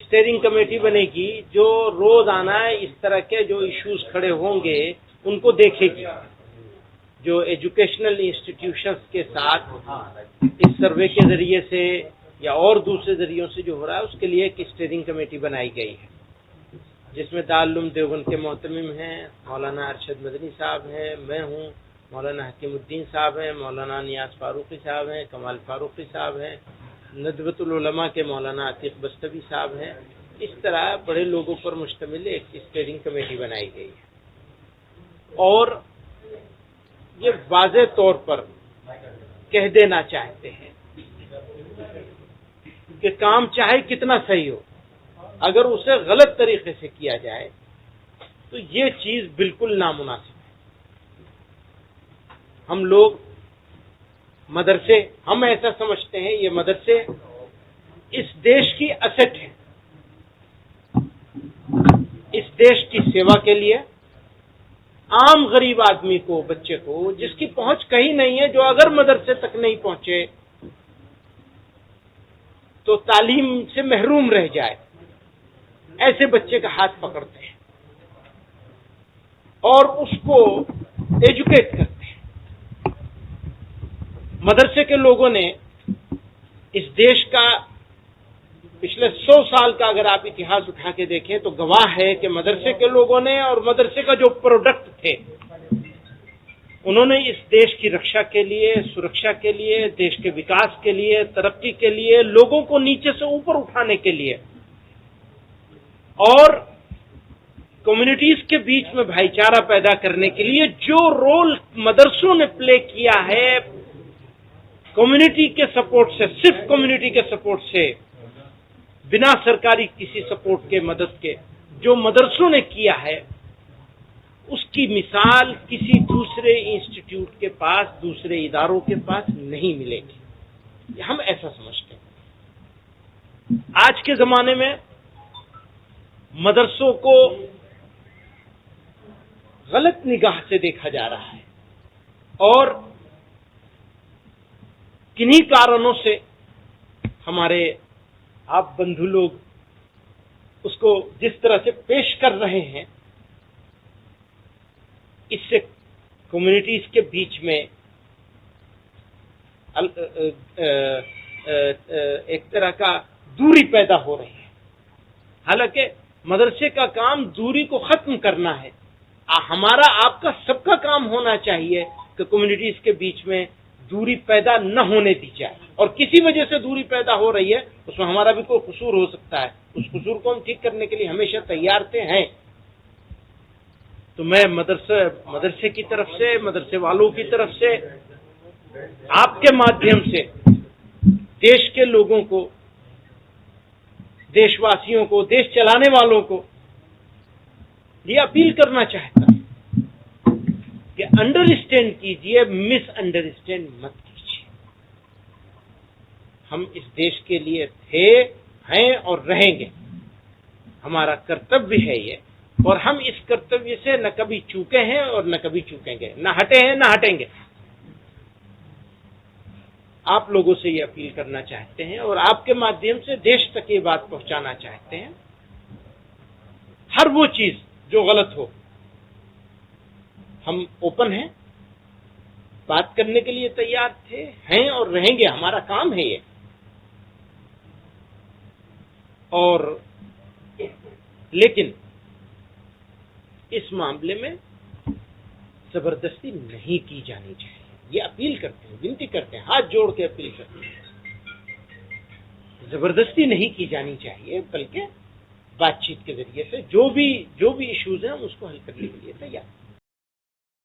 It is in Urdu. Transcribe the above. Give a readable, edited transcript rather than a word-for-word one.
اسٹیئرنگ کمیٹی بنے گی جو روزانہ اس طرح کے جو ایشوز کھڑے ہوں گے ان کو دیکھے گی. جو ایجوکیشنل انسٹیٹیوشنز کے ساتھ اس سروے کے ذریعے سے یا اور دوسرے ذریعوں سے جو ہو رہا ہے اس کے لیے ایک اسٹیئرنگ کمیٹی بنائی گئی ہے، جس میں دارالعلوم دیوبند کے محتمم ہیں، مولانا ارشد مدنی صاحب ہیں، میں ہوں، مولانا حکیم الدین صاحب ہیں، مولانا نیاز فاروقی صاحب ہیں، کمال فاروقی صاحب ہیں، ندوۃ العلماء کے مولانا عتیق بستوی صاحب ہیں. اس طرح بڑے لوگوں پر مشتمل ایک اسٹیئرنگ کمیٹی بنائی گئی ہے، اور یہ واضح طور پر کہہ دینا چاہتے ہیں کہ کام چاہے کتنا صحیح ہو، اگر اسے غلط طریقے سے کیا جائے تو یہ چیز بالکل نامناسب ہے. ہم لوگ مدرسے، ہم ایسا سمجھتے ہیں یہ مدرسے اس دیش کی اسٹ ہے، اس دیش کی سیوا کے لیے عام غریب آدمی کو، بچے کو جس کی پہنچ کہیں نہیں ہے، جو اگر مدرسے تک نہیں پہنچے تو تعلیم سے محروم رہ جائے، ایسے بچے کا ہاتھ پکڑتے ہیں اور اس کو ایجوکیٹ کرتے ہیں. مدرسے کے لوگوں نے اس دیش کا پچھلے 100 سال کا اگر آپ اتہاس اٹھا کے دیکھیں تو گواہ ہے کہ مدرسے کے لوگوں نے اور مدرسے کا جو پروڈکٹ تھے انہوں نے اس دیش کی رکشا کے لیے، سرکشا کے لیے، دیش کے وکاس کے لیے، ترقی کے لیے، لوگوں کو نیچے سے اوپر اٹھانے کے لیے اور کمیونٹیز کے بیچ میں بھائی چارہ پیدا کرنے کے لیے جو رول مدرسوں نے پلے کیا ہے، کمیونٹی کے سپورٹ سے، صرف کمیونٹی کے سپورٹ سے، بنا سرکاری کسی سپورٹ کے، مدد کے، جو مدرسوں نے کیا ہے، اس کی مثال کسی دوسرے انسٹیٹیوٹ کے پاس، دوسرے اداروں کے پاس نہیں ملے گی. ہم ایسا سمجھتے ہیں. آج کے زمانے میں مدرسوں کو غلط نگاہ سے دیکھا جا رہا ہے، اور کنہی کارنوں سے ہمارے آپ بندھو لوگ اس کو جس طرح سے پیش کر رہے ہیں، اس سے کمیونٹیز کے بیچ میں ایک طرح کا دوری پیدا ہو رہی ہے. حالانکہ مدرسے کا کام دوری کو ختم کرنا ہے. ہمارا، آپ کا، سب کا کام ہونا چاہیے کہ کمیونٹیز کے بیچ میں دوری پیدا نہ ہونے دی جائے، اور کسی وجہ سے دوری پیدا ہو رہی ہے اس میں ہمارا بھی کوئی قصور ہو سکتا ہے، اس قصور کو ہم ٹھیک کرنے کے لیے ہمیشہ تیار تھے ہیں. تو میں مدرسے کی طرف سے، مدرسے والوں کی طرف سے، آپ کے مادھیم سے دیش کے لوگوں کو، دیش واسیوں کو، دیش چلانے والوں کو یہ اپیل کرنا چاہتا ہوں کہ انڈرسٹینڈ کیجئے، مس انڈرسٹینڈ مت کیجئے. ہم اس دیش کے لیے تھے، ہیں اور رہیں گے. ہمارا کرتویہ ہے یہ، اور ہم اس کرتویہ سے نہ کبھی چوکے ہیں اور نہ کبھی چوکیں گے، نہ ہٹے ہیں نہ ہٹیں گے. آپ لوگوں سے یہ اپیل کرنا چاہتے ہیں اور آپ کے مادھیم سے دیش تک یہ بات پہنچانا چاہتے ہیں. ہر وہ چیز جو غلط ہو، ہم اوپن ہیں، بات کرنے کے لیے تیار تھے، ہیں اور رہیں گے. ہمارا کام ہے یہ. اور لیکن اس معاملے میں زبردستی نہیں کی جانی چاہیے. یہ اپیل کرتے ہیں، ونتی کرتے ہیں، ہاتھ جوڑ کے اپیل کرتے ہیں. زبردستی نہیں کی جانی چاہیے، بلکہ بات چیت کے ذریعے سے جو بھی ایشوز ہیں ہم اس کو حل کرنے کے لیے تیار ہیں.